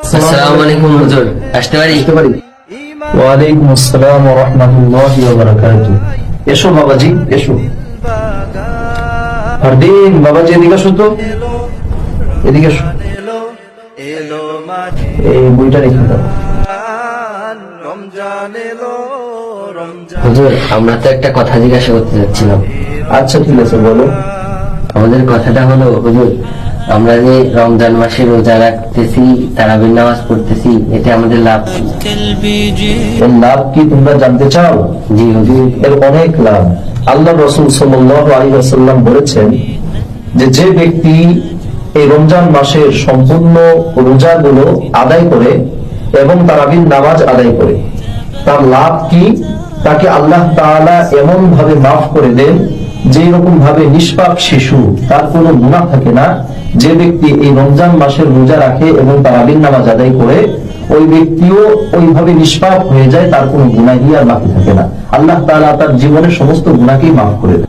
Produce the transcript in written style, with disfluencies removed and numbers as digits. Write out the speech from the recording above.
আসসালামু আলাইকুম হুজুর, আসতে পারি? ওয়ালাইকুম আসসালাম ওয়া রাহমাতুল্লাহি ওয়া বারাকাতুহু। এসো বাবাজি, এসো। ফারদিন বাবাজি, এদিকে আসো তো, এদিকে এসো। এই বইটা রেখে দাও। হুজুর, আমরা তো একটা কথা জিজ্ঞাসা করতে যাচ্ছিলাম। আচ্ছা ঠিক আছে, বলো। আমাদের কথাটা হলো হুজুর, আমরা যে রমজান মাসে রোজা রাখতেছি, তারাবির নামাজ পড়তেছি, এতে আমাদের লাভ কি? এর লাভ কি তোমরা জানতে চাও? জি হুজুর। এর অনেক লাভ। আল্লাহ রাসূল সাল্লাল্লাহু আলাইহি ওয়াসাল্লাম বলেছেন যে যে ব্যক্তি এই রমজান মাসের সম্পূর্ণ রোজাগুলো আদায় করে এবং তারাবির নামাজ আদায় করে, তার লাভ কি? তাকে আল্লাহ তাআলা এমন ভাবে মাফ করে দেন যে রকম ভাবে নিষ্পাপ শিশু, তার কোনো গুনাহ থাকে না। যে ব্যক্তি এই রমজান মাসের রোজা রাখে এবং তারাবির নামাজ আদায় করে, ওই ব্যক্তিও ওইভাবে নিষ্পাপ হয়ে যায়, তার কোনো গুনাহই আর বাকি থাকে না। আল্লাহ তাআলা তার জীবনের সমস্ত গুনাহকেই মাফ করে দেন।